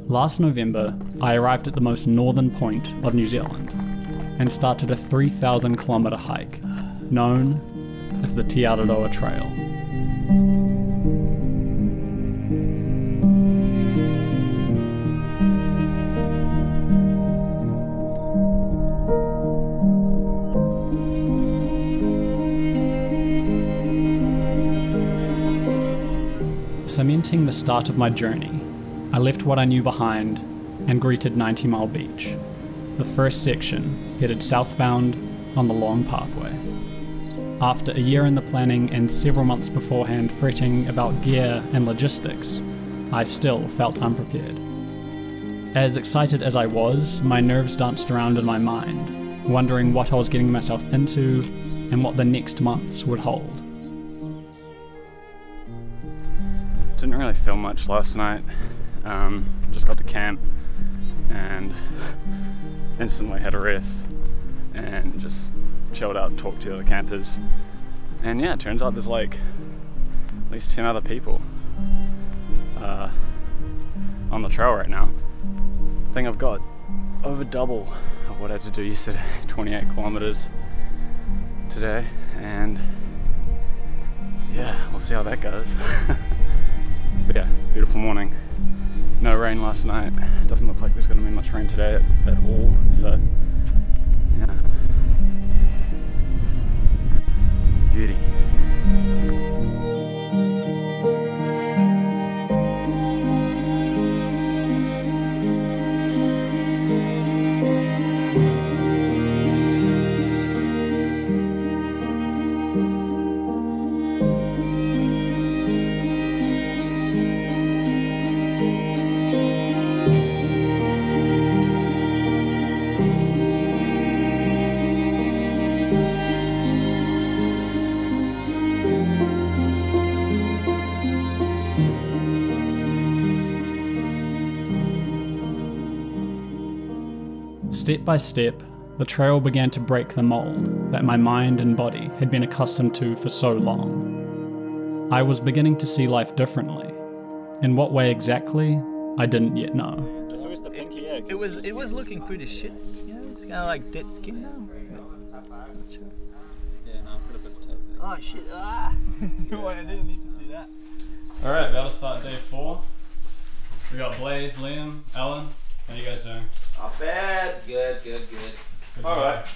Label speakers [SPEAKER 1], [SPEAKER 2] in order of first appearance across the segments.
[SPEAKER 1] Last November, I arrived at the most northern point of New Zealand and started a 3,000 kilometre hike known as the Araroa Trail. Cementing the start of my journey, I left what I knew behind and greeted 90 Mile Beach. The first section headed southbound on the long pathway. After a year in the planning and several months beforehand fretting about gear and logistics, I still felt unprepared. As excited as I was, my nerves danced around in my mind, wondering what I was getting myself into and what the next months would hold. Didn't really film much last night. Just got to camp and instantly had a rest and just chilled out and talked to the other campers. And yeah, it turns out there's like at least 10 other people on the trail right now. I think I've got over double of what I had to do yesterday, 28 kilometers today, and yeah, we'll see how that goes. But yeah, beautiful morning. No rain last night. Doesn't look like there's going to be much rain today at all, so yeah. It's a beauty. Step by step, the trail began to break the mold that my mind and body had been accustomed to for so long. I was beginning to see life differently. In what way exactly, I didn't yet know.
[SPEAKER 2] It's always the pinky, yeah.
[SPEAKER 3] It was looking pretty shit. You know, it's kind of like dead skin now.
[SPEAKER 2] Yeah, no, I've got a bit of tape there.
[SPEAKER 3] Oh shit! Ah! I didn't need to see that.
[SPEAKER 1] Alright, about to start day 4. We got Blaze, Liam, Alan. How you guys doing?
[SPEAKER 4] Not bad. Good.
[SPEAKER 3] Alright.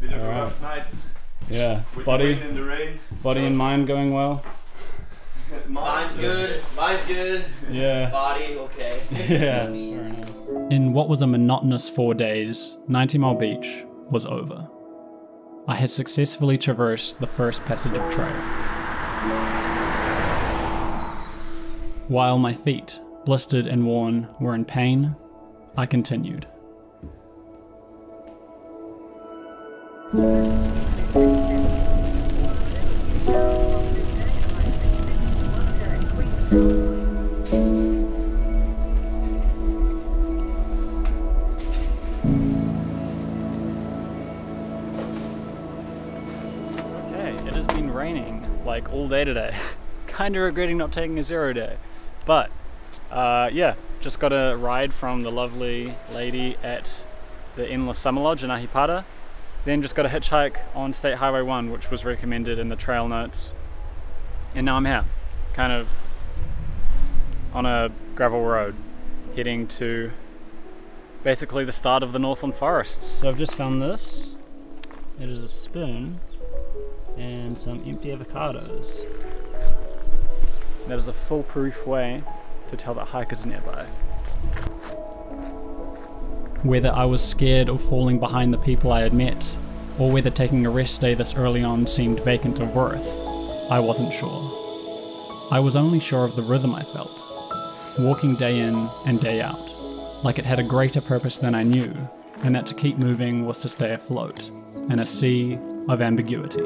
[SPEAKER 3] Bit of a rough night.
[SPEAKER 1] Yeah,
[SPEAKER 3] With the wind and the rain.
[SPEAKER 1] body and mind going well.
[SPEAKER 4] Mine's good.
[SPEAKER 1] Yeah.
[SPEAKER 4] Body, okay.
[SPEAKER 1] Yeah. Fair enough. In what was a monotonous 4 days, 90 Mile Beach was over. I had successfully traversed the first passage of trail. While my feet, blistered and worn, were in pain, I continued. Okay, it has been raining like all day today. Kinda regretting not taking a 0 day, but yeah, just got a ride from the lovely lady at the Endless Summer Lodge in Ahipara. Then just got a hitchhike on State Highway 1, which was recommended in the trail notes. And now I'm here, kind of on a gravel road, heading to basically the start of the Northland forests. So I've just found this. It is a spoon and some empty avocados. That is a foolproof way to tell that hikers are nearby. Whether I was scared of falling behind the people I had met, or whether taking a rest day this early on seemed vacant of worth, I wasn't sure. I was only sure of the rhythm I felt, walking day in and day out, like it had a greater purpose than I knew, and that to keep moving was to stay afloat, in a sea of ambiguity.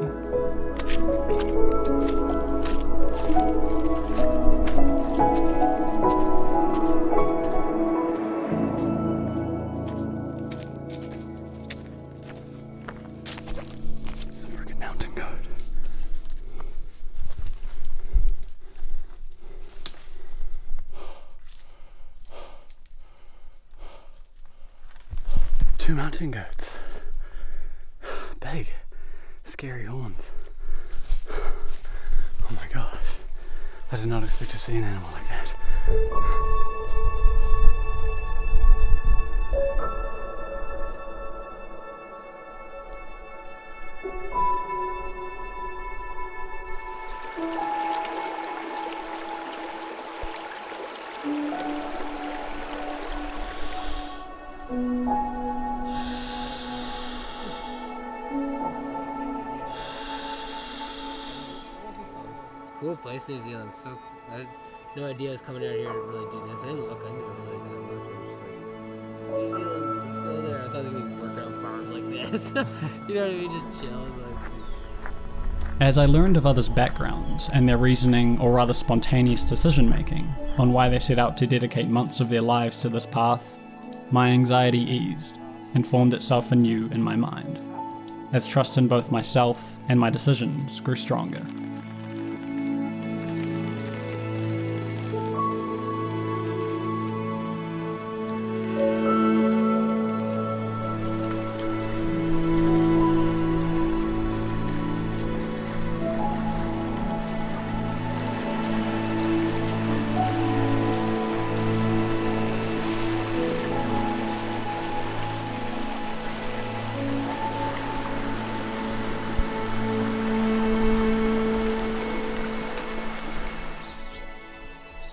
[SPEAKER 1] mountain goats. Big, scary horns. Oh my gosh. I did not expect to see an animal like that.
[SPEAKER 5] Cool place, New Zealand. So I had no idea I was coming out here to really do this. I didn't look into it really that much. I was just like, New Zealand, let's go there. I thought they'd be working on farms like this. You know what I mean? Just chilling.
[SPEAKER 1] As I learned of others' backgrounds and their reasoning, or rather spontaneous decision making, on why they set out to dedicate months of their lives to this path, my anxiety eased and formed itself anew in my mind, as trust in both myself and my decisions grew stronger.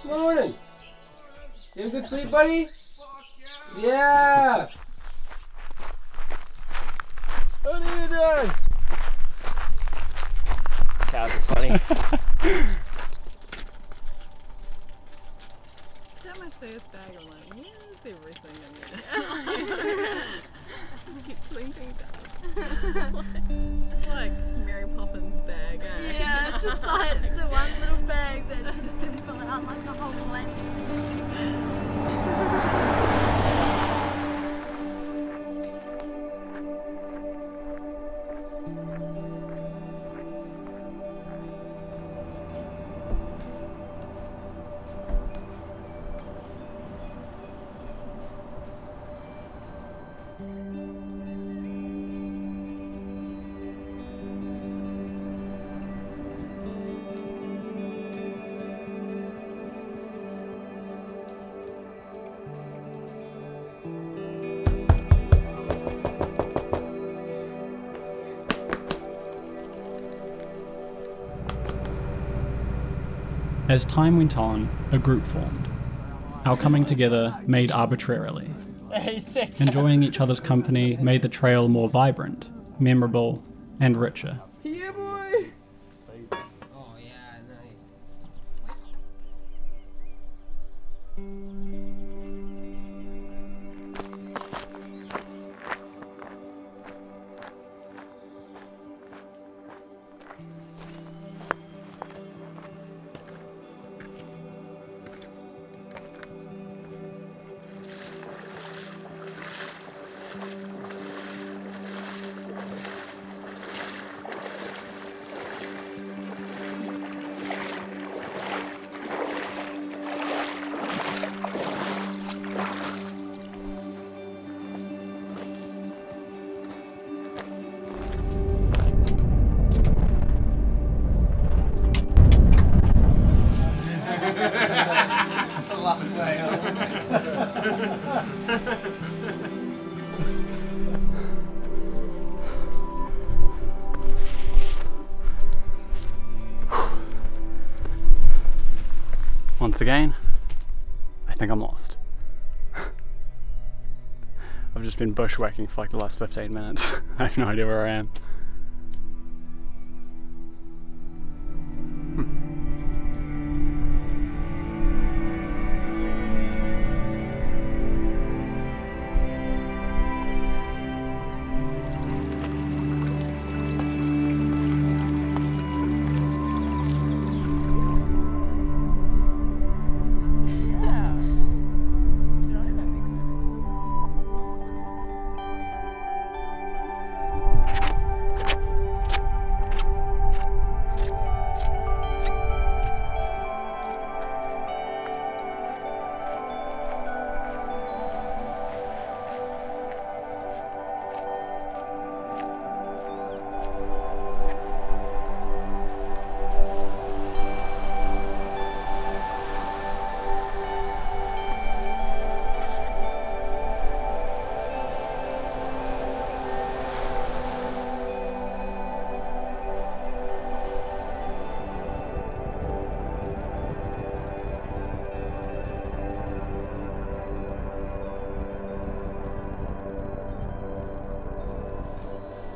[SPEAKER 5] Morning! You have a good sleep, buddy? Yeah! What are you doing? Cows are funny.
[SPEAKER 6] That my first bag, I'm like, yeah, that's everything in there. Just keep putting things out. It's like Mary Poppins bag, eh?
[SPEAKER 7] Yeah, just like the one little bag that just can fill out like a whole blanket.
[SPEAKER 1] As time went on, a group formed. Our coming together made arbitrarily. Enjoying each other's company made the trail more vibrant, memorable, and richer.
[SPEAKER 5] Yeah, boy! Oh, yeah, nice.
[SPEAKER 3] It's a long way home.
[SPEAKER 1] Once again, I think I'm lost. I've just been bushwhacking for like the last 15 minutes. I have no idea where I am.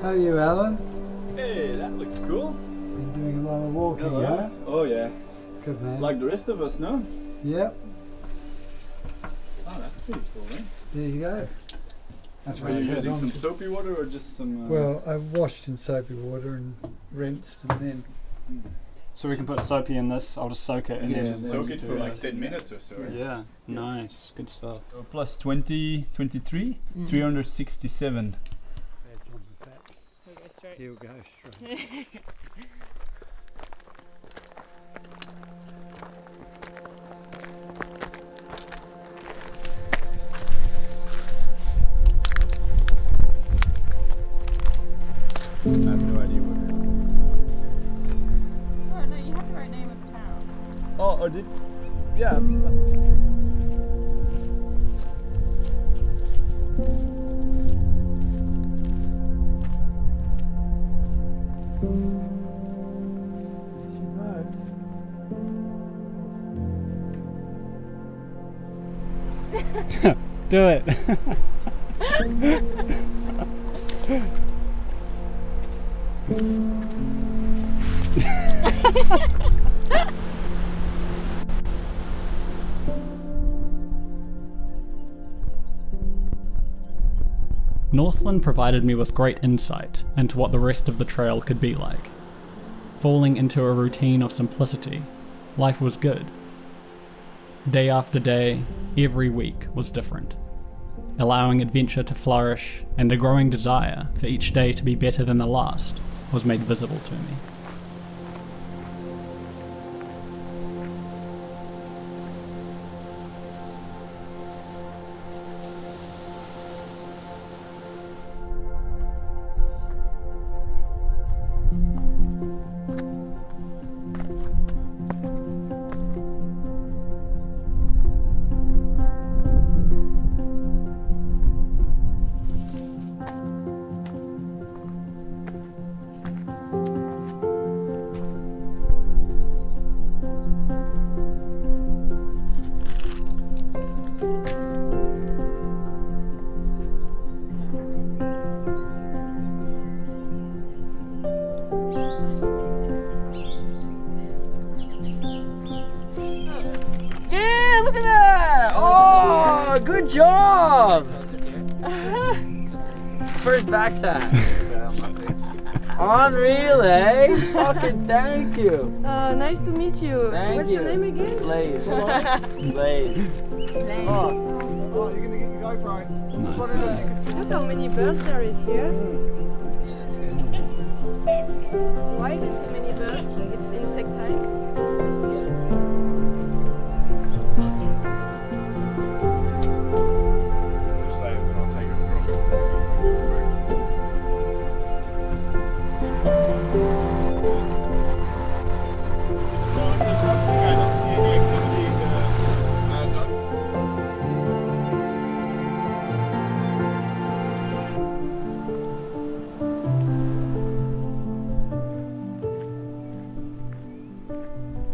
[SPEAKER 8] How are you, Alan?
[SPEAKER 9] Hey, that looks cool.
[SPEAKER 8] Been doing a lot of walking,
[SPEAKER 9] Hello.
[SPEAKER 8] huh?
[SPEAKER 9] Oh yeah.
[SPEAKER 8] Good man.
[SPEAKER 9] Like the rest of us, no?
[SPEAKER 8] Yep.
[SPEAKER 9] Oh, that's pretty cool, eh?
[SPEAKER 8] There you go. That's
[SPEAKER 9] Are you using some soapy water or just some...
[SPEAKER 8] Well, I washed in soapy water and rinsed and then...
[SPEAKER 1] So we can put soapy in this, I'll just soak it and
[SPEAKER 9] Yeah,
[SPEAKER 1] then
[SPEAKER 9] just soak it for like 10 minutes or so.
[SPEAKER 1] Yeah, nice, good stuff.
[SPEAKER 9] So plus 20, 23, 367.
[SPEAKER 6] We'll go straight.
[SPEAKER 8] He'll go straight.
[SPEAKER 9] I have no idea what it
[SPEAKER 6] Oh no, you have the right name of the town.
[SPEAKER 9] is. Oh, did? Yeah.
[SPEAKER 1] Do it! Northland provided me with great insight into what the rest of the trail could be like. Falling into a routine of simplicity, life was good. Day after day, every week was different, allowing adventure to flourish, and a growing desire for each day to be better than the last was made visible to me.
[SPEAKER 4] Yeah, look at that! Oh, good job! First back tap. Unreal, eh? Fucking thank you.
[SPEAKER 7] Nice to meet you.
[SPEAKER 4] Thank you.
[SPEAKER 7] What's your name again?
[SPEAKER 4] Blaze. Blaze.
[SPEAKER 9] Oh, you're gonna get your GoPro.
[SPEAKER 1] Nice,
[SPEAKER 7] Look how many birds there is here. Why there's so many birds? It's insect time.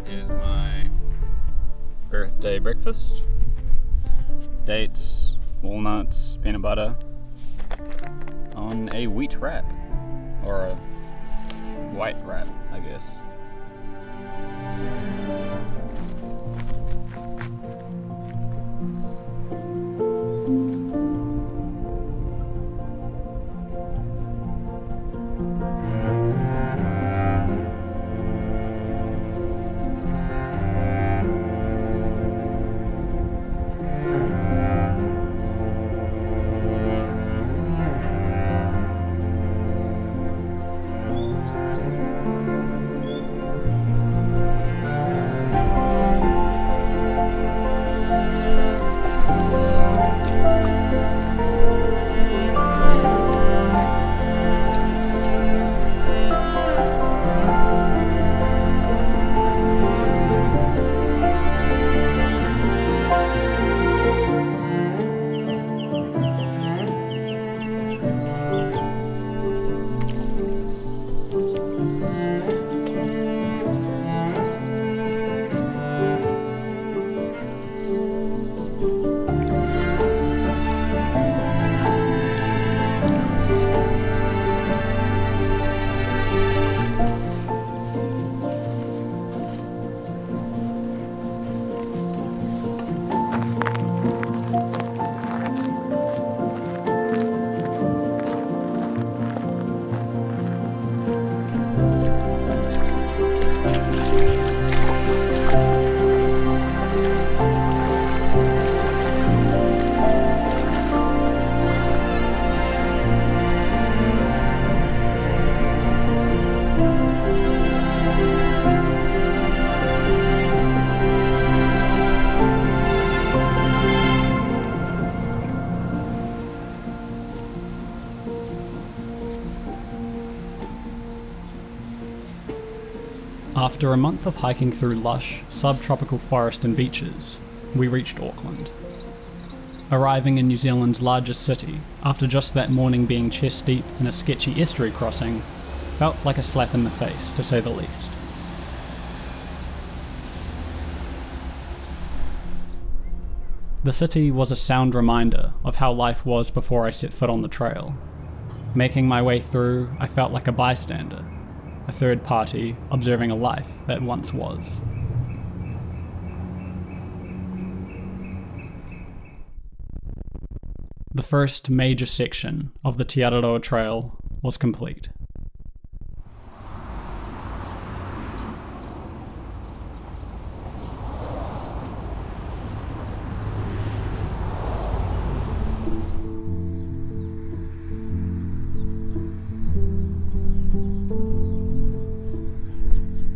[SPEAKER 1] Here's my birthday breakfast. Dates, walnuts, peanut butter on a wheat wrap, or a white wrap, I guess. After a month of hiking through lush, subtropical forest and beaches, we reached Auckland. Arriving in New Zealand's largest city, after just that morning being chest deep in a sketchy estuary crossing, felt like a slap in the face, to say the least. The city was a sound reminder of how life was before I set foot on the trail. Making my way through, I felt like a bystander, a third party observing a life that once was. The first major section of the Araroa Trail was complete.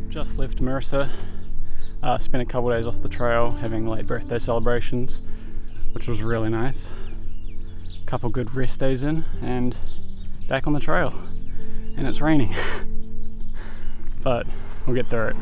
[SPEAKER 1] Just left Marissa, spent a couple days off the trail having late birthday celebrations, which was really nice. Couple good rest days in and back on the trail, and it's raining but we'll get through it.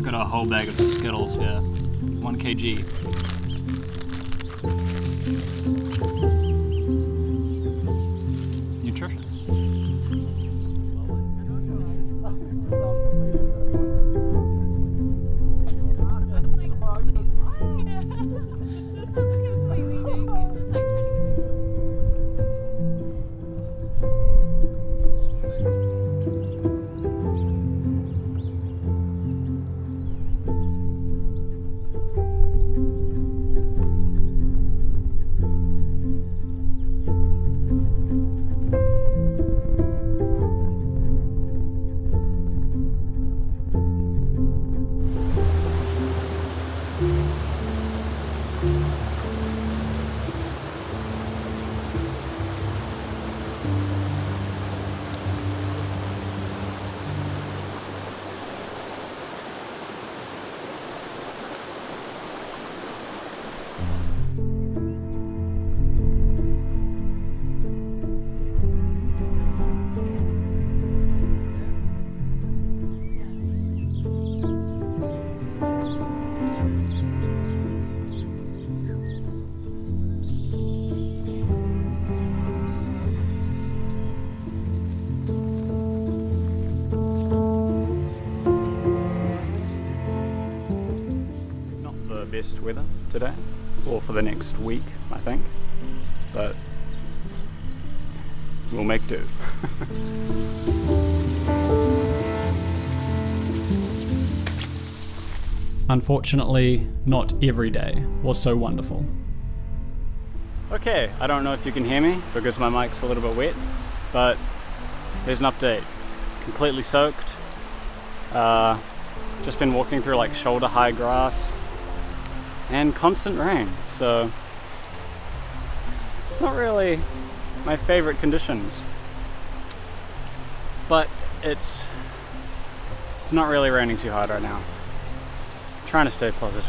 [SPEAKER 2] A whole bag of Skittles here. 1 kg. Nutritious.
[SPEAKER 1] Best weather today, or for the next week, I think, but we'll make do. Unfortunately, not every day was so wonderful. Okay, I don't know if you can hear me because my mic's a little bit wet, but there's an update. Completely soaked. Just been walking through like shoulder high grass and constant rain, so it's not really my favorite conditions, but it's not really raining too hard right now. I'm trying to stay positive.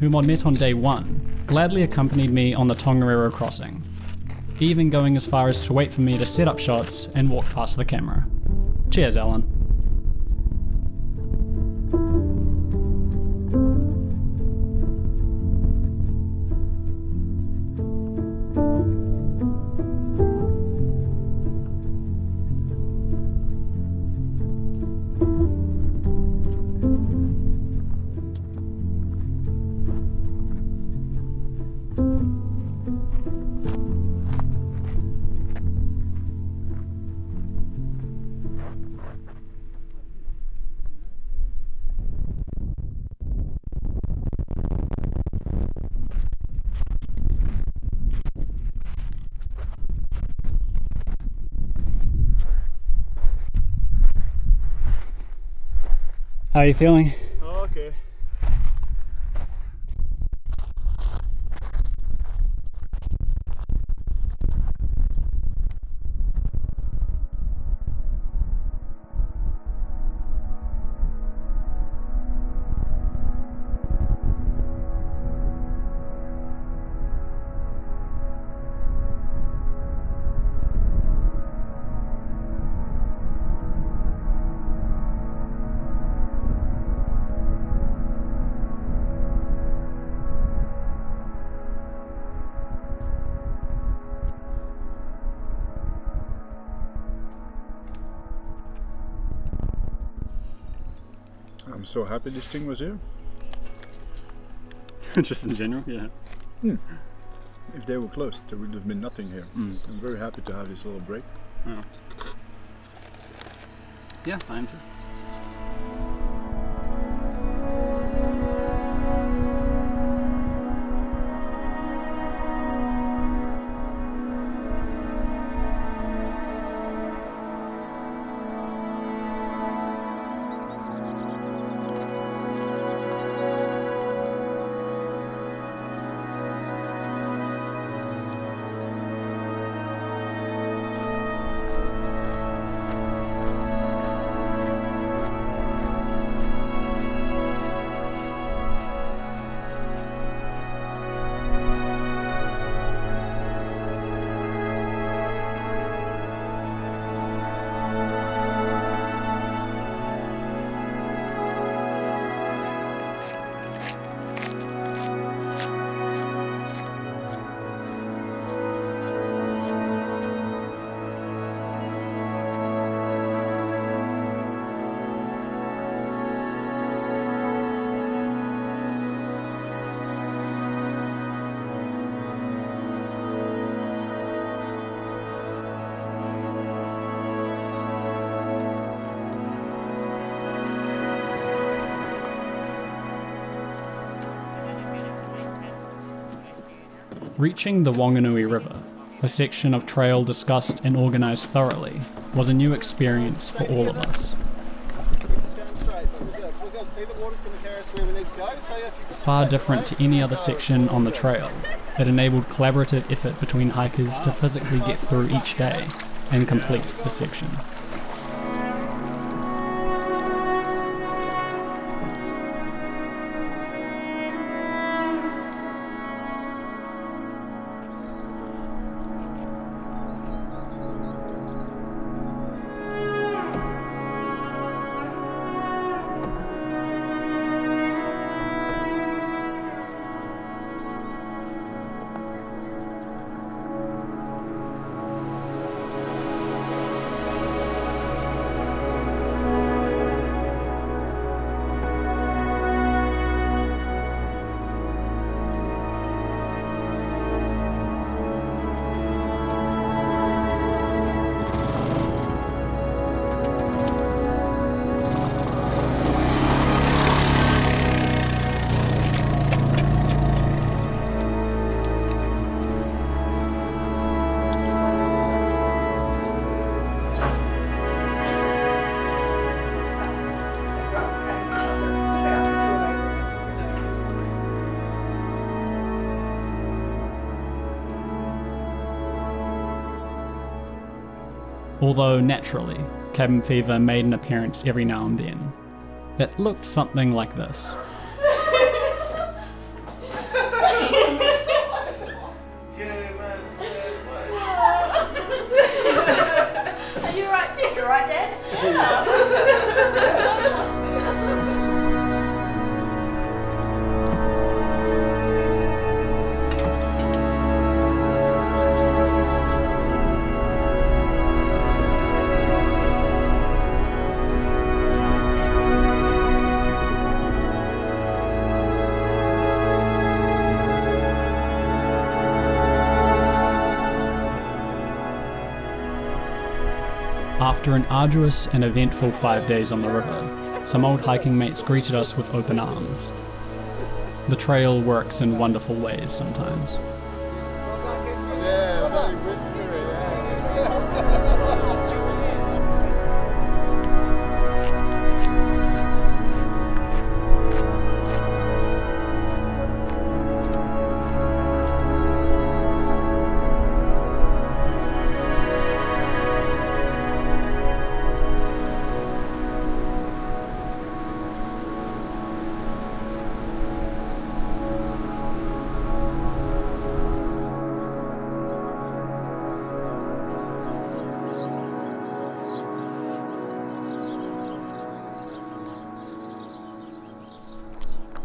[SPEAKER 1] whom I'd met on day 1, gladly accompanied me on the Tongariro crossing, even going as far as to wait for me to set up shots and walk past the camera. Cheers, Alan. How are you feeling?
[SPEAKER 9] Oh, okay. I'm so happy this thing was here.
[SPEAKER 1] Just in general, yeah.
[SPEAKER 9] If they were closed, there would have been nothing here. I'm very happy to have this little break.
[SPEAKER 1] Oh. Yeah, I am too. Reaching the Wanganui River, a section of trail discussed and organised thoroughly, was a new experience for all of us. Far different to any other section on the trail, it enabled collaborative effort between hikers to physically get through each day and complete the section. Although naturally, cabin fever made an appearance every now and then. It looked something like this. After an arduous and eventful 5 days on the river, some old hiking mates greeted us with open arms. The trail works in wonderful ways sometimes.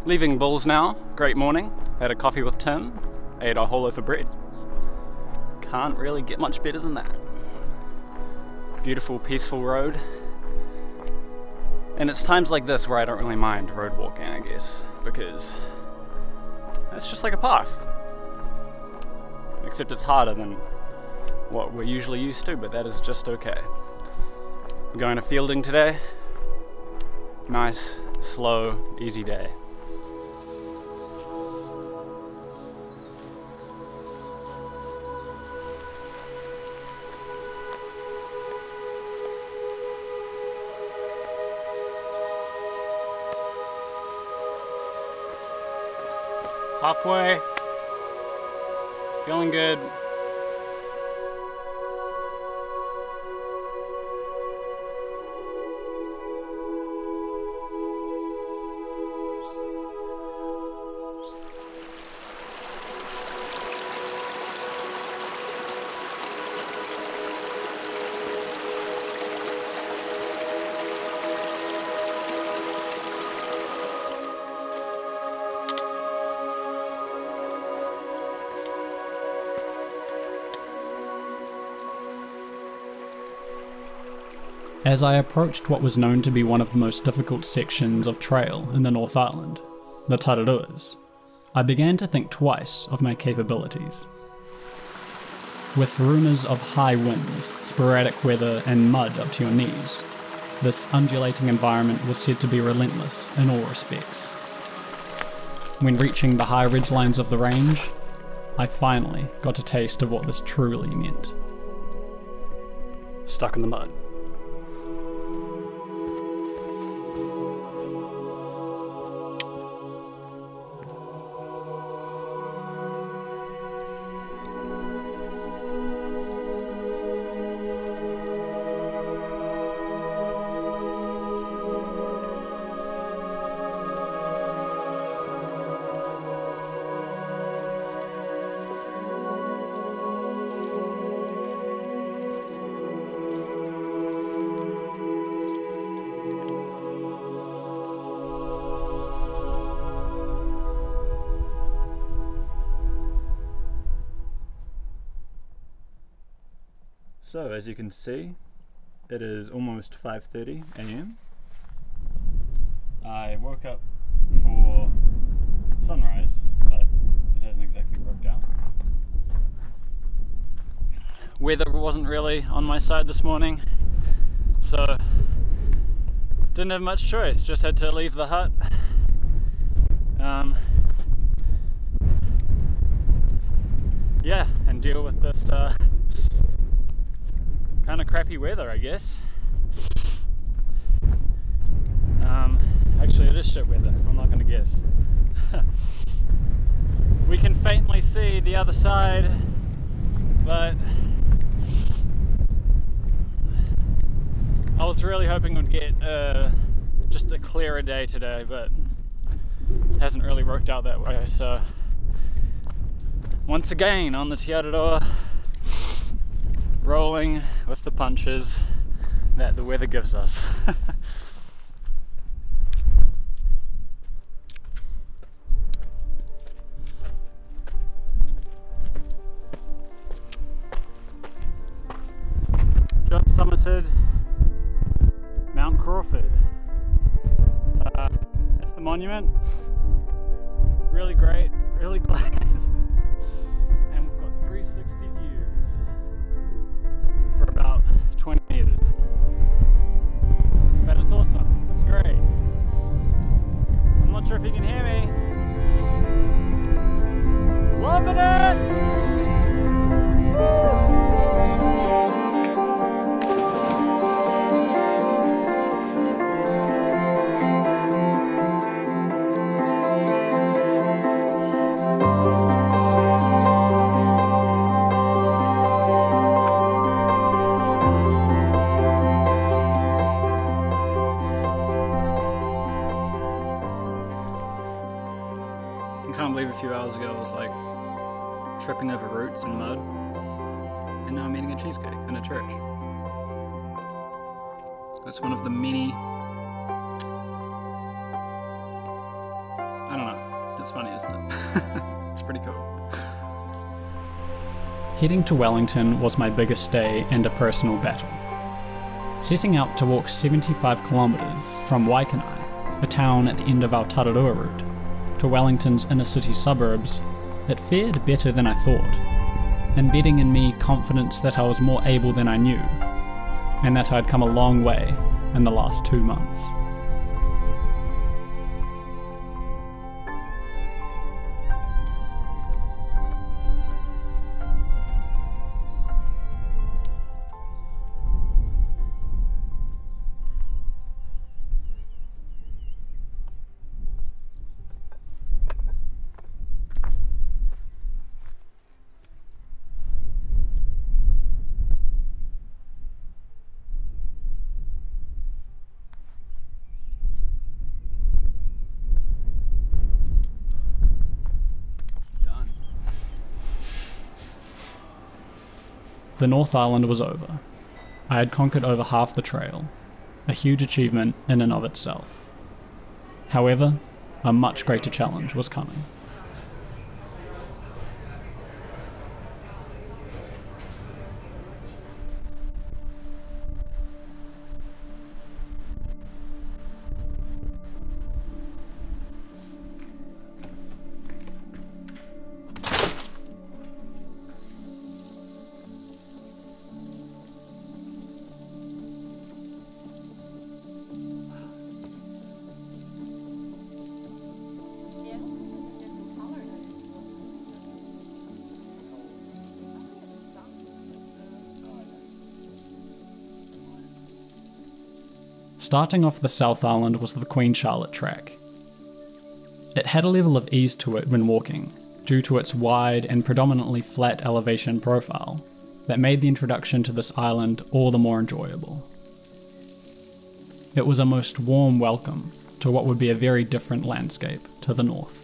[SPEAKER 1] Leaving Bulls now, great morning, had a coffee with Tim, ate a whole loaf of bread. Can't really get much better than that. Beautiful, peaceful road. And it's times like this where I don't really mind road walking, I guess, because it's just like a path. Except it's harder than what we're usually used to, but that is just okay. I'm going to fielding today. Nice, slow, easy day. Halfway, feeling good. As I approached what was known to be one of the most difficult sections of trail in the North Island, the Tararuas, I began to think twice of my capabilities. With rumours of high winds, sporadic weather and mud up to your knees, this undulating environment was said to be relentless in all respects. When reaching the high ridgelines of the range, I finally got a taste of what this truly meant. Stuck in the mud. So as you can see, it is almost 5:30 AM. I woke up for sunrise, but it hasn't exactly worked out. Weather wasn't really on my side this morning, so didn't have much choice, just had to leave the hut. Yeah, and deal with this kind of crappy weather, I guess. Actually, it is shit weather. I'm not going to guess. We can faintly see the other side, but I was really hoping we'd get just a clearer day today, but it hasn't really worked out that way. So once again on the Te Araroa, rolling with the punches that the weather gives us. Just summited Mount Crawford. That's the monument. Really great, really glad. And we've got 360 views for about 20 meters. a few hours ago was like tripping over roots and mud, and now I'm eating a cheesecake in a church. That's one of the many, I don't know, it's funny, isn't it? It's pretty cool. Heading to Wellington was my biggest day and a personal battle. Setting out to walk 75 kilometres from Waikato, a town at the end of our Araroa route, to Wellington's inner city suburbs, it fared better than I thought, embedding in me confidence that I was more able than I knew, and that I'd come a long way in the last 2 months. The North Island was over. I had conquered over half the trail, a huge achievement in and of itself. However, a much greater challenge was coming. Starting off the South Island was the Queen Charlotte track. It had a level of ease to it when walking, due to its wide and predominantly flat elevation profile, that made the introduction to this island all the more enjoyable. It was a most warm welcome to what would be a very different landscape to the north.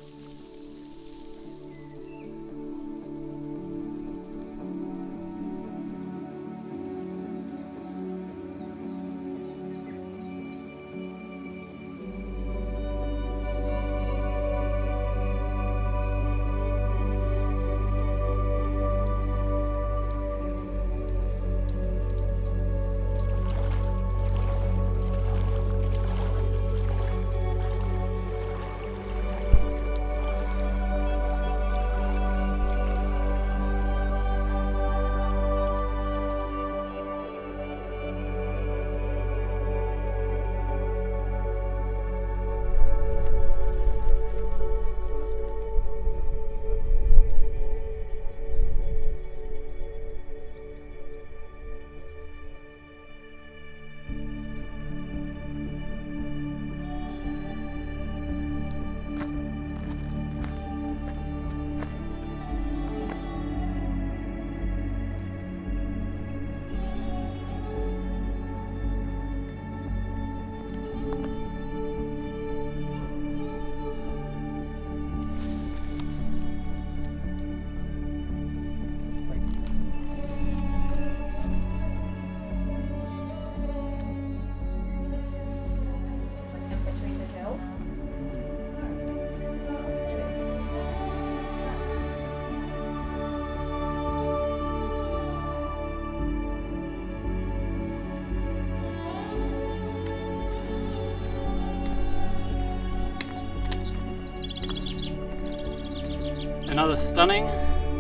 [SPEAKER 1] Another stunning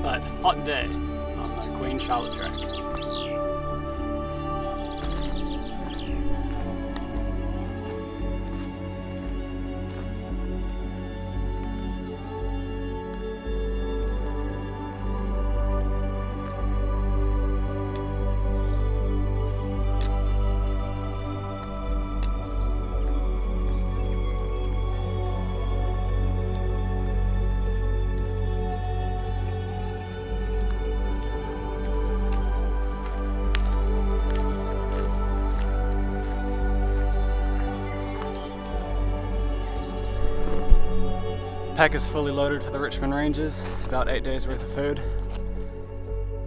[SPEAKER 1] but hot day on the Queen Charlotte track. pack is fully loaded for the Richmond Ranges, about 8 days worth of food.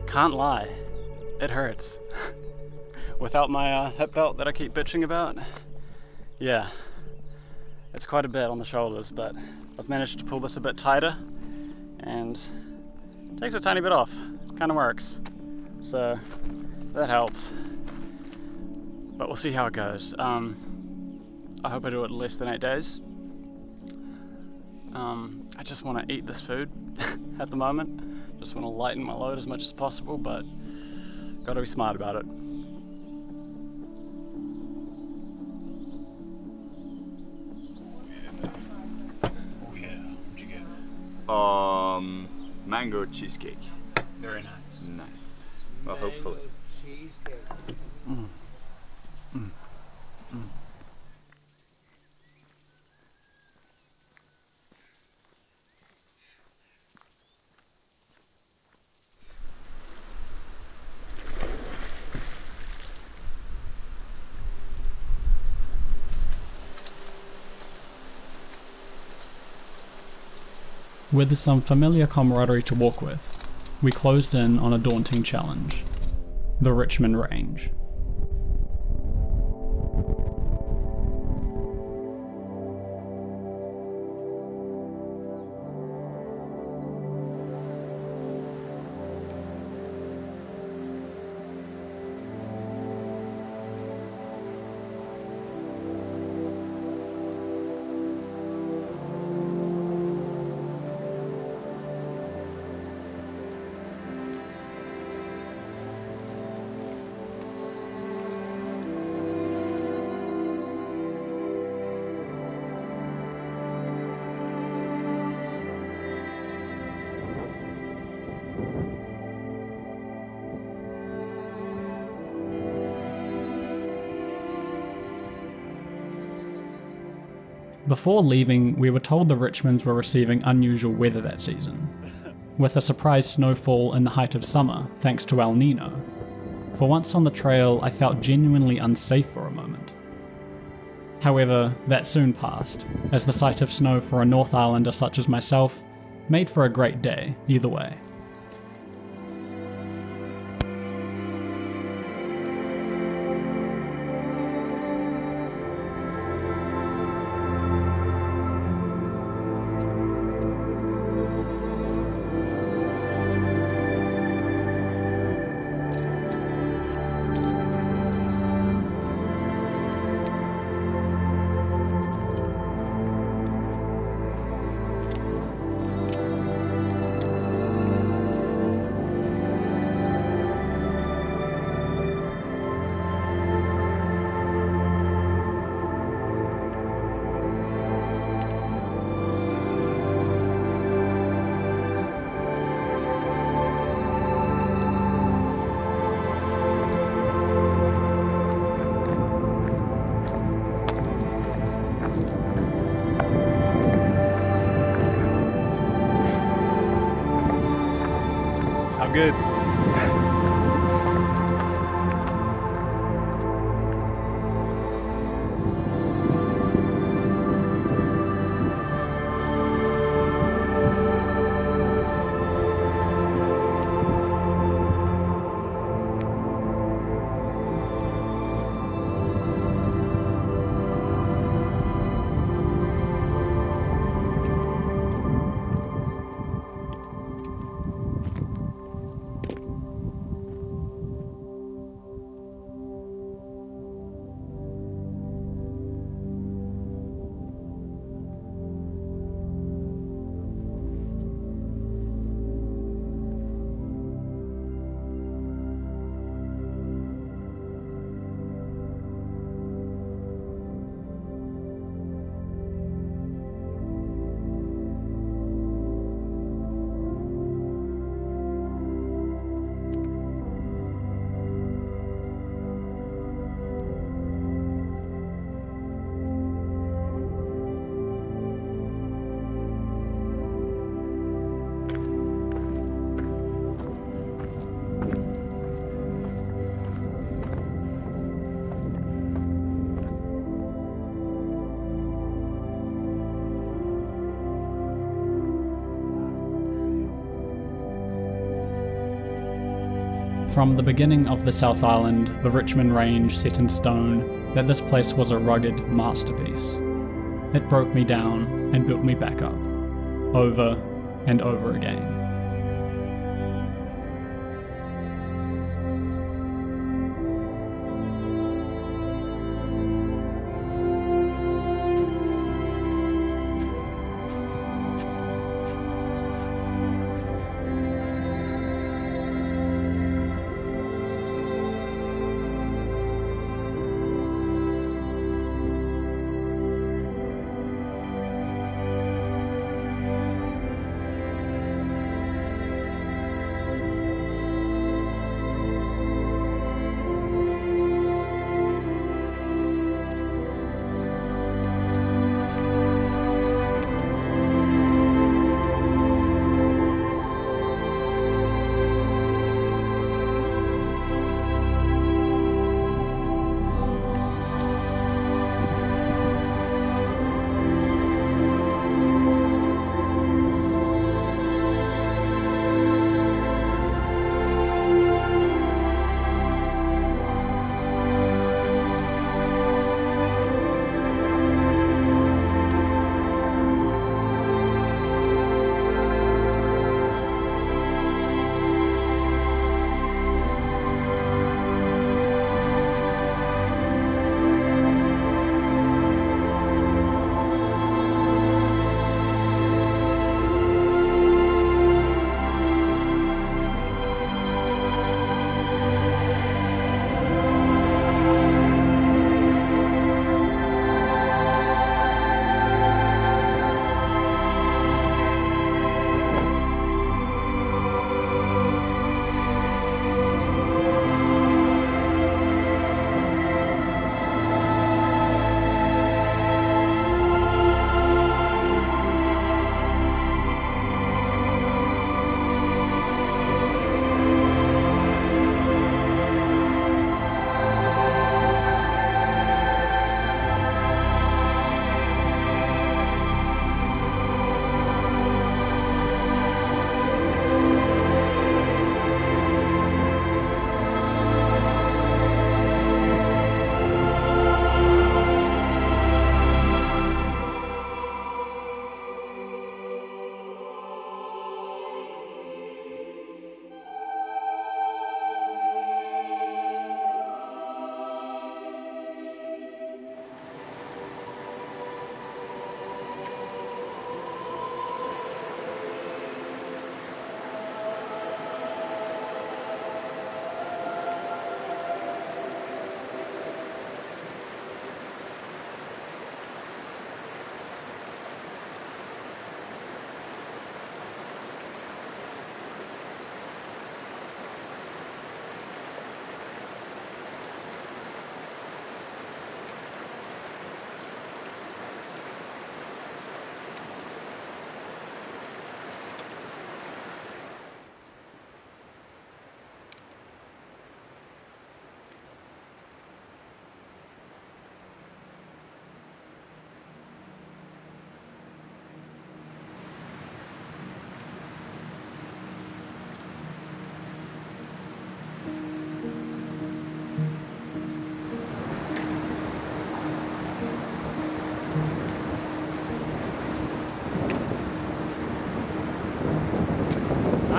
[SPEAKER 1] Can't lie, it hurts. Without my hip belt that I keep bitching about, yeah, it's quite a bit on the shoulders, but I've managed to pull this a bit tighter and it takes a tiny bit off. It kind of works, so that helps. But we'll see how it goes. I hope I do it in less than 8 days. I just want to eat this food at the moment. Just want to lighten my load as much as possible, but gotta be smart about it.
[SPEAKER 9] Mango cheesecake.
[SPEAKER 1] Very nice.
[SPEAKER 9] Nice. Well, hopefully.
[SPEAKER 10] With some familiar camaraderie to walk with, we closed in on a daunting challenge: the Richmond Range. Before leaving, we were told the Richmonds were receiving unusual weather that season, with a surprise snowfall in the height of summer thanks to El Nino. For once on the trail, I felt genuinely unsafe for a moment. However, that soon passed, as the sight of snow for a North Islander such as myself made for a great day either way.
[SPEAKER 1] Good.
[SPEAKER 10] From the beginning of the South Island, the Richmond Range set in stone, that this place was a rugged masterpiece. It broke me down and built me back up, over and over again.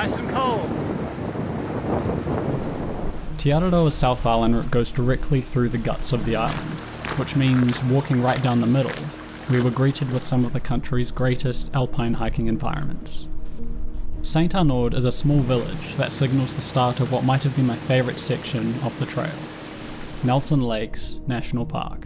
[SPEAKER 1] Nice and cold.
[SPEAKER 10] Te Araroa's South Island goes directly through the guts of the island, which means walking right down the middle, we were greeted with some of the country's greatest alpine hiking environments. St Arnaud is a small village that signals the start of what might have been my favourite section of the trail, Nelson Lakes National Park.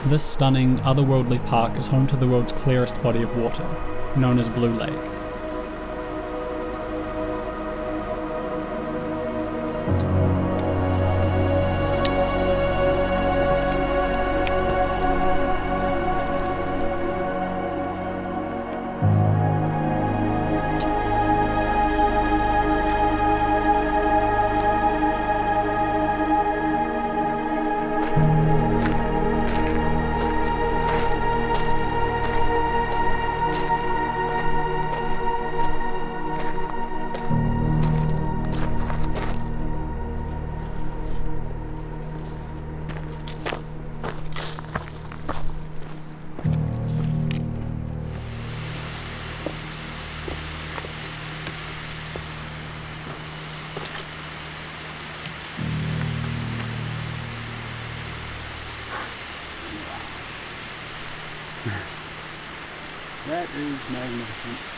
[SPEAKER 10] This stunning, otherworldly park is home to the world's clearest body of water, known as Blue Lake.
[SPEAKER 1] That is magnificent.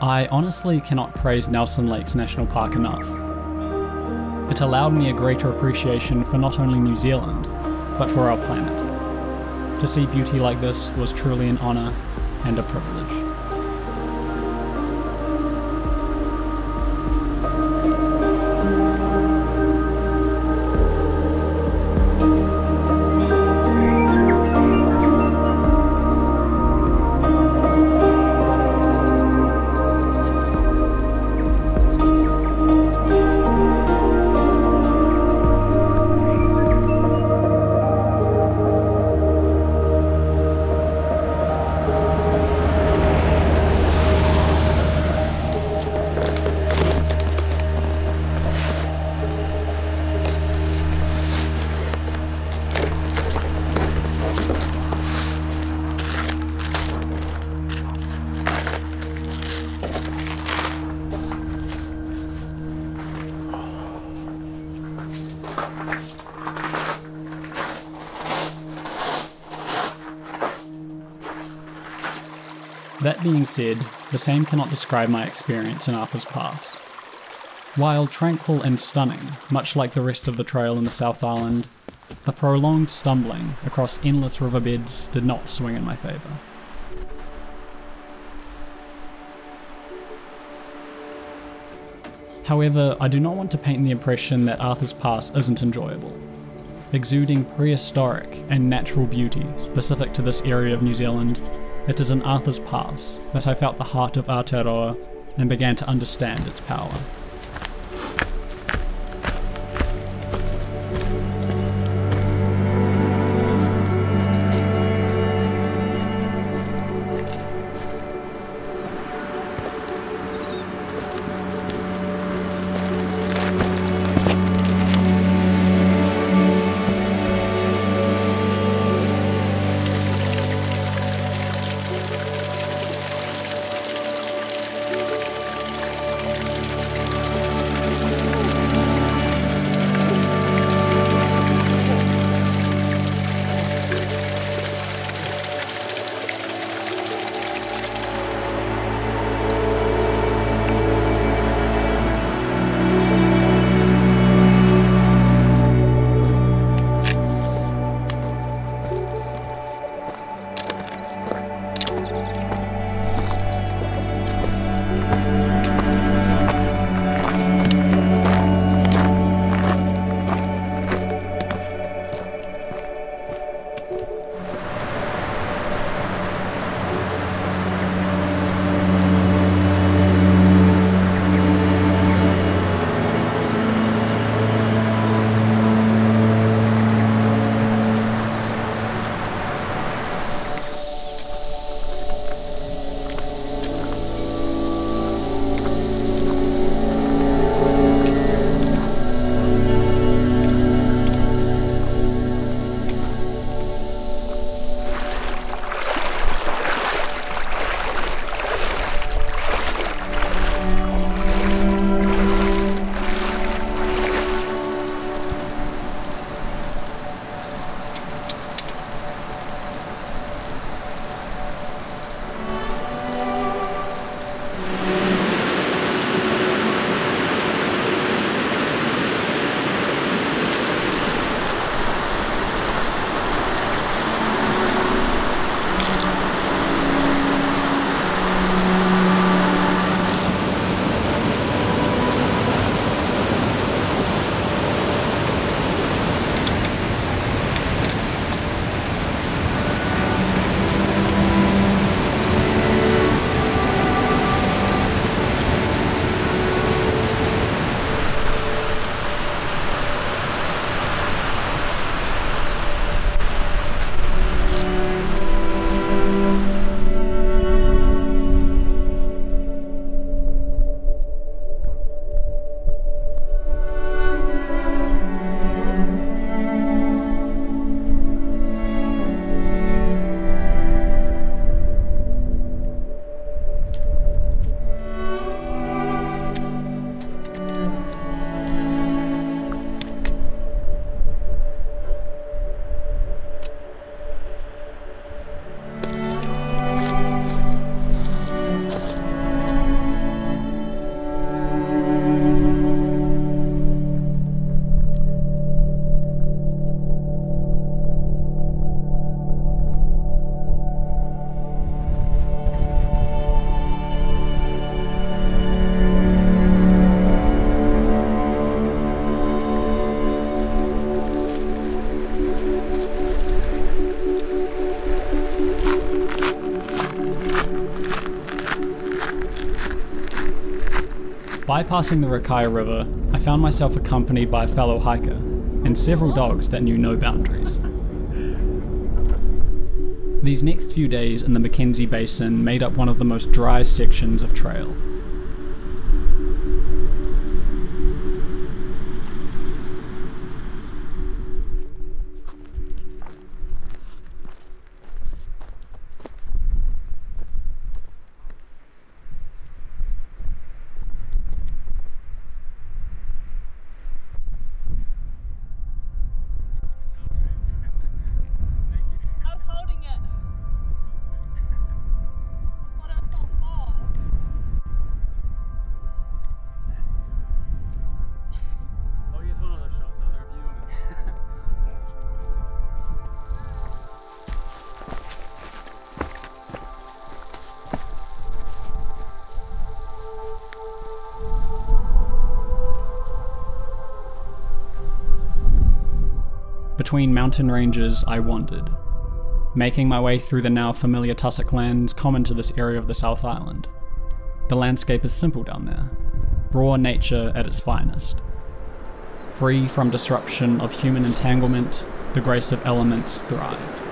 [SPEAKER 10] I honestly cannot praise Nelson Lakes National Park enough. It allowed me a greater appreciation for not only New Zealand, but for our planet. To see beauty like this was truly an honour and a privilege. That being said, the same cannot describe my experience in Arthur's Pass. While tranquil and stunning, much like the rest of the trail in the South Island, the prolonged stumbling across endless riverbeds did not swing in my favour. However, I do not want to paint the impression that Arthur's Pass isn't enjoyable. Exuding prehistoric and natural beauty specific to this area of New Zealand, it is in Arthur's Pass that I felt the heart of Aotearoa and began to understand its power. Bypassing the Rakaya River, I found myself accompanied by a fellow hiker, and several dogs that knew no boundaries. These next few days in the Mackenzie Basin made up one of the most dry sections of trail. Between mountain ranges, I wandered, making my way through the now familiar tussock lands common to this area of the South Island. The landscape is simple down there, raw nature at its finest. Free from disruption of human entanglement, the grace of elements thrived.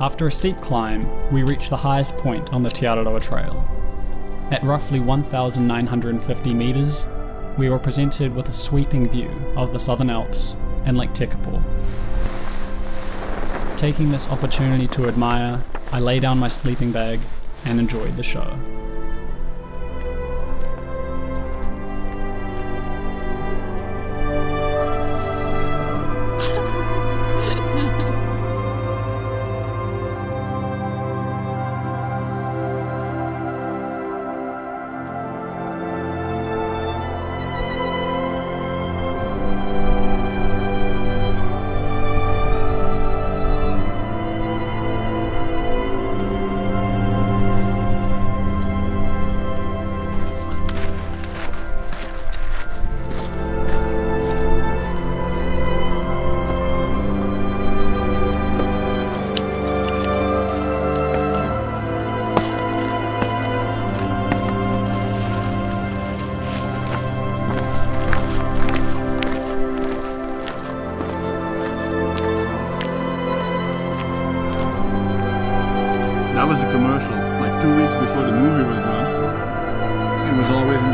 [SPEAKER 10] After a steep climb, we reached the highest point on the Te Araroa Trail. At roughly 1,950 metres, we were presented with a sweeping view of the Southern Alps and Lake Tekapo. Taking this opportunity to admire, I lay down my sleeping bag and enjoyed the show.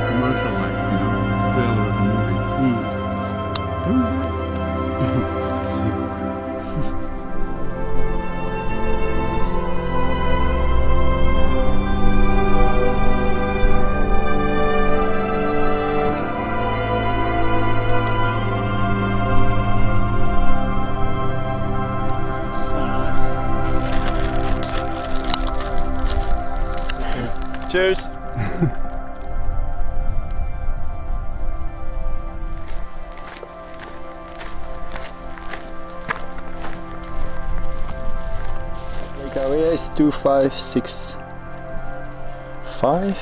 [SPEAKER 9] commercial, like, you know, trailer of a movie.
[SPEAKER 1] Cheers!
[SPEAKER 4] Like area is 2565.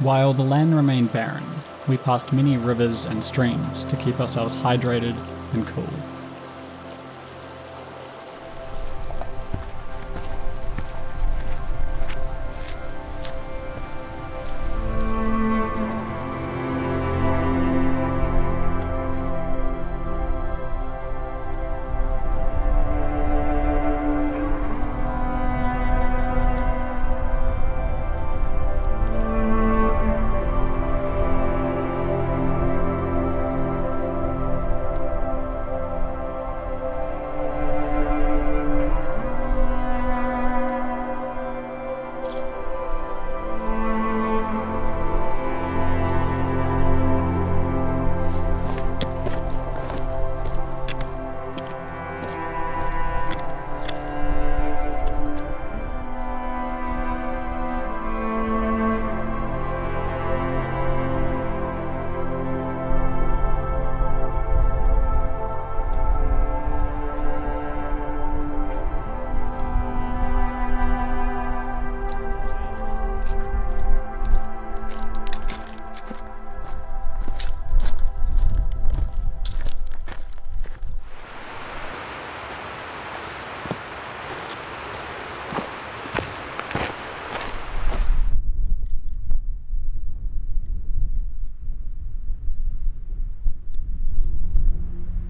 [SPEAKER 10] While the land remained barren, we passed many rivers and streams to keep ourselves hydrated and cool.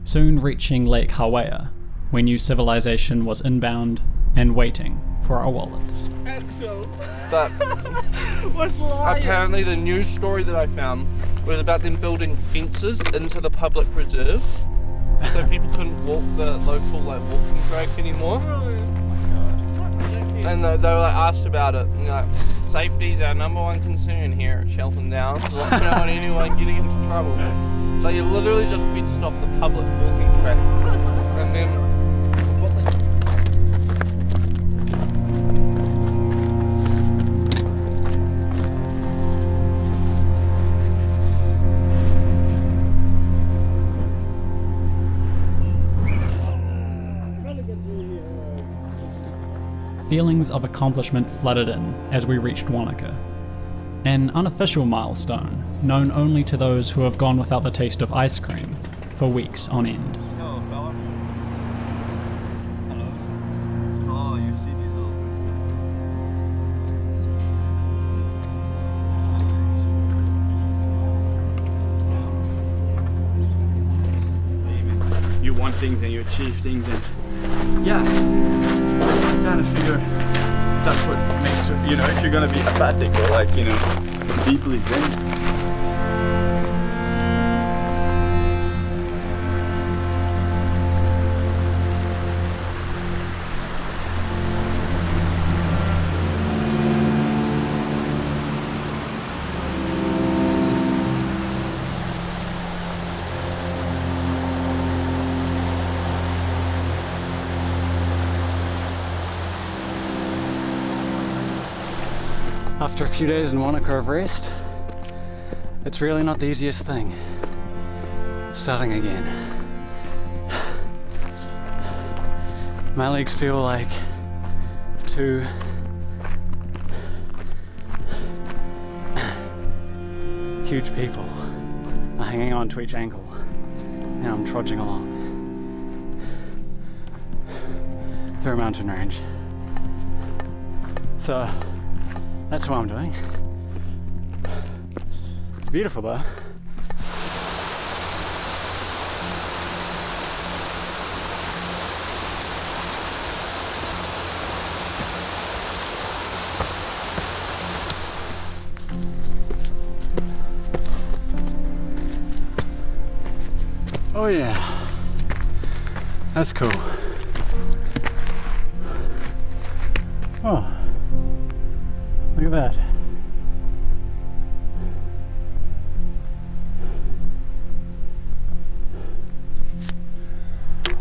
[SPEAKER 10] Soon reaching Lake Hawea, we knew civilization was inbound and waiting for our wallets.
[SPEAKER 11] But apparently the news story that I found was about them building fences into the public preserve so people couldn't walk the local walking track anymore. And they were asked about it, and safety is our #1 concern here at Shelton Downs. We don't want anyone getting into trouble. So you literally just fenced off the public walking track, and then
[SPEAKER 10] Feelings of accomplishment flooded in as we reached Wanaka. An unofficial milestone, known only to those who have gone without the taste of ice cream for weeks on end.
[SPEAKER 3] Hello, fella. Hello. Oh, you see these little...
[SPEAKER 1] You want things and you achieve things, and
[SPEAKER 3] Yeah. I kind of figure that's what makes it, you know, if you're gonna be apathic or like, you know, deeply zen.
[SPEAKER 1] after a few days in Wanaka of rest, it's really not the easiest thing. Starting again. My legs feel like two huge people. hanging on to each ankle, and I'm trudging along through a mountain range. So that's what I'm doing. It's beautiful though. Oh yeah, that's cool. Oh, look at that.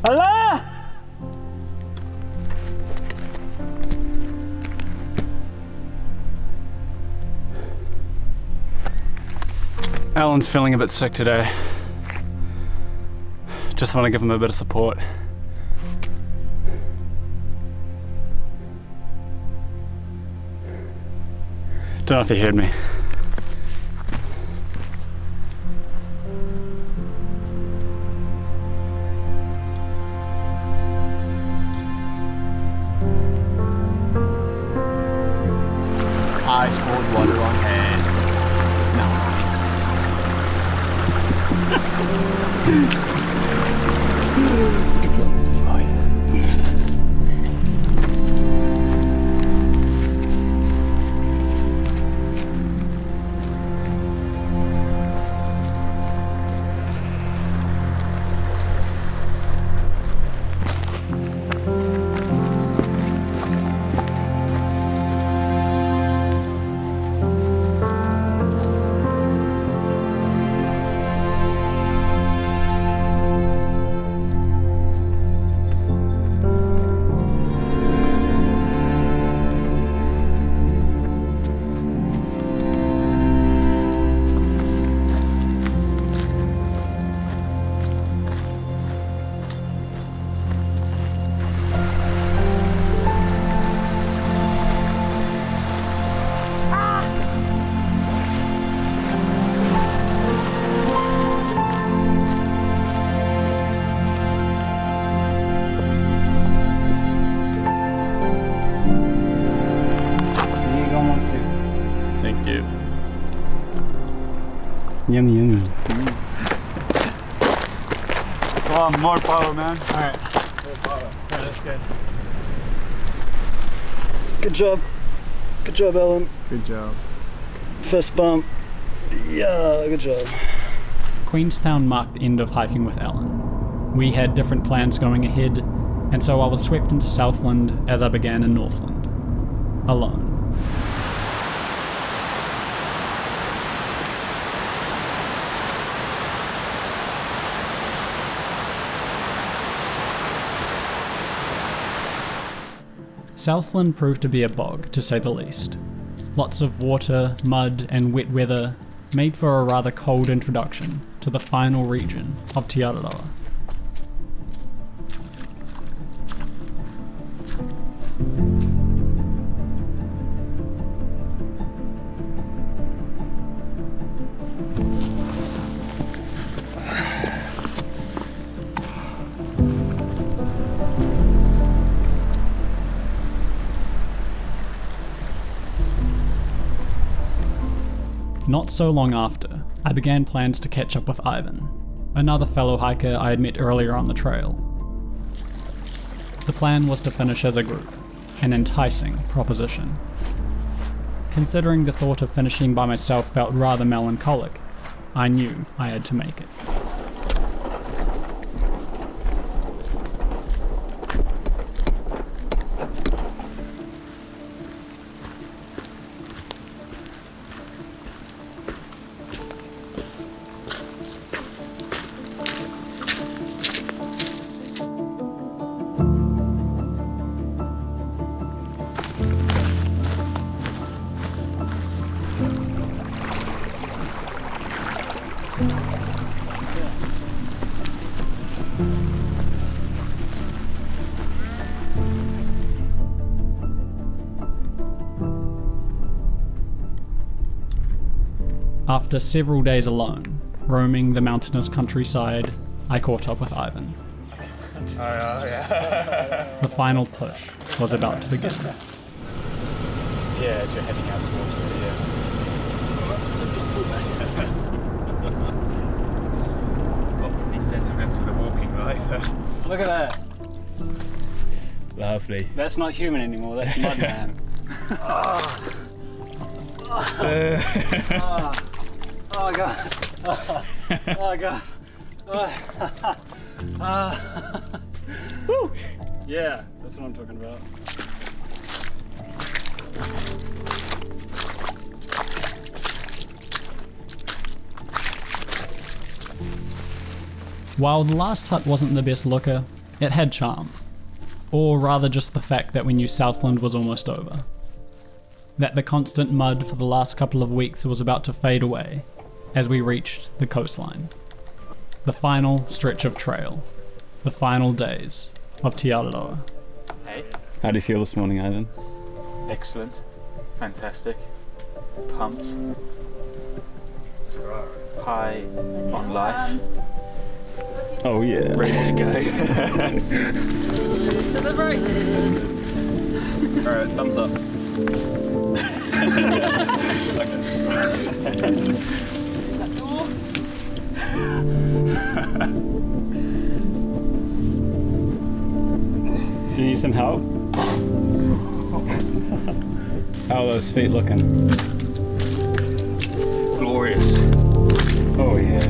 [SPEAKER 1] Allah! Alan's feeling a bit sick today. Just want to give him a bit of support. Don't know if he heard me. Ice cold water on head. Nice. Yummy, yummy.
[SPEAKER 3] Come on, more power, man.
[SPEAKER 1] Alright.
[SPEAKER 3] More power. Yeah, that's good.
[SPEAKER 4] Good job. Good job, Ellen.
[SPEAKER 9] Good job.
[SPEAKER 4] Fist bump. Yeah, good job.
[SPEAKER 10] Queenstown marked the end of hiking with Ellen. We had different plans going ahead, and so I was swept into Southland as I began in Northland. Alone. Southland proved to be a bog, to say the least. Lots of water, mud, and wet weather made for a rather cold introduction to the final region of Te Araroa. Not so long after, I began plans to catch up with Ivan, another fellow hiker I had met earlier on the trail. The plan was to finish as a group, an enticing proposition. Considering the thought of finishing by myself felt rather melancholic, I knew I had to make it. After several days alone, Roaming the mountainous countryside, I caught up with Ivan. The final push was about to begin.
[SPEAKER 1] Yeah, as you're heading out towards it, yeah.
[SPEAKER 3] Got pretty settled into the walking life.
[SPEAKER 1] Look at that.
[SPEAKER 3] Lovely.
[SPEAKER 1] That's not human anymore, that's mud man. Oh god. Oh god. Woo! Yeah, that's what I'm talking about.
[SPEAKER 10] While the last hut wasn't the best looker, it had charm. Or rather just the fact that we knew Southland was almost over. That the constant mud for the last couple of weeks was about to fade away as we reached the coastline. The final stretch of trail. The final days of Te Araroa.
[SPEAKER 1] Hey.
[SPEAKER 3] How do you feel this morning, Ivan?
[SPEAKER 1] Excellent. Fantastic. Pumped. High on life.
[SPEAKER 3] Oh yeah.
[SPEAKER 1] Ready to go.
[SPEAKER 6] To the right.
[SPEAKER 3] That's good. Alright, thumbs up.
[SPEAKER 1] Do you need some help?
[SPEAKER 3] How are those feet looking?
[SPEAKER 1] Glorious. Oh yeah.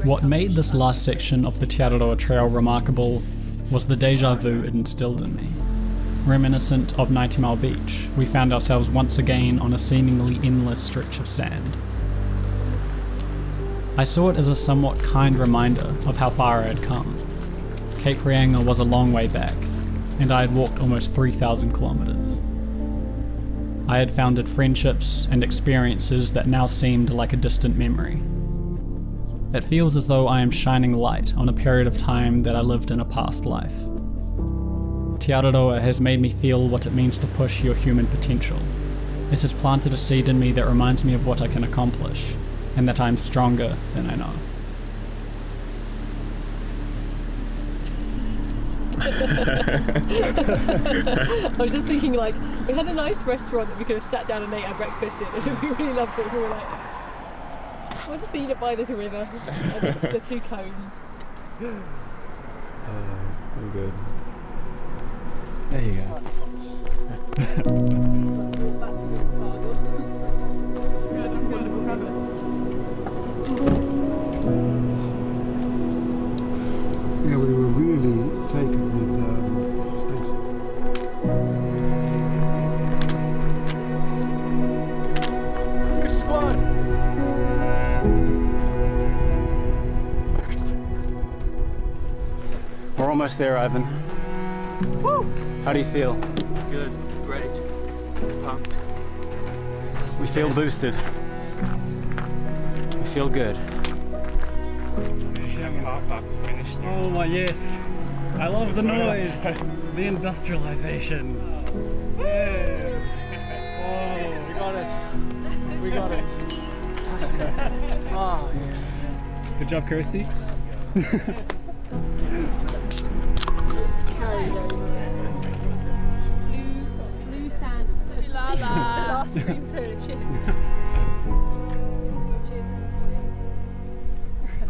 [SPEAKER 10] What made this last section of the Te Araroa Trail remarkable was the deja vu it instilled in me. Reminiscent of 90 Mile Beach, we found ourselves once again on a seemingly endless stretch of sand. I saw it as a somewhat kind reminder of how far I had come. Cape Reinga was a long way back, and I had walked almost 3,000 kilometers. I had founded friendships and experiences that now seemed like a distant memory. It feels as though I am shining light on a period of time that I lived in a past life. Te Araroa has made me feel what it means to push your human potential. It has planted a seed in me that reminds me of what I can accomplish, and that I am stronger than I know.
[SPEAKER 6] I was just thinking, like, we had a nice restaurant that we could have sat down and ate our breakfast in, and it'd be really lovely if we were like, I want to see you by this river and the 2 cones.
[SPEAKER 3] Very good. There you go.
[SPEAKER 8] Yeah, we were really taken with Stacey.
[SPEAKER 1] Squad! We're almost there, Ivan. Woo! How do you feel?
[SPEAKER 3] Good. Great. Pumped.
[SPEAKER 1] We feel boosted. We feel good. Oh my yes! I love the noise! The industrialization! Yeah! Oh, we got it! We got it! Ah, yes. Good job, Kirsty.
[SPEAKER 6] Blue sands. La la. Last green soda.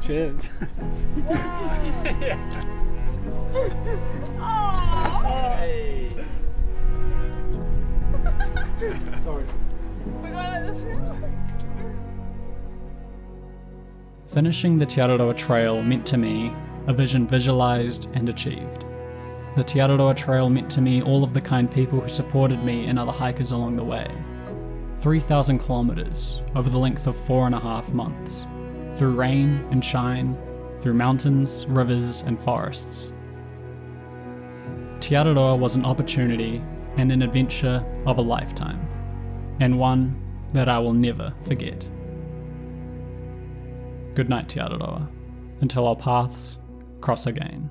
[SPEAKER 6] Cheers.
[SPEAKER 1] Cheers.
[SPEAKER 6] Hey.
[SPEAKER 1] Sorry.
[SPEAKER 6] We're going like this now.
[SPEAKER 10] Finishing the Te Araroa Trail meant to me a vision visualized and achieved. The Te Araroa Trail meant to me all of the kind people who supported me and other hikers along the way. 3,000 kilometers over the length of 4.5 months, through rain and shine, through mountains, rivers and forests. Te Araroa was an opportunity and an adventure of a lifetime, and one that I will never forget. Good night, Te Araroa, until our paths cross again.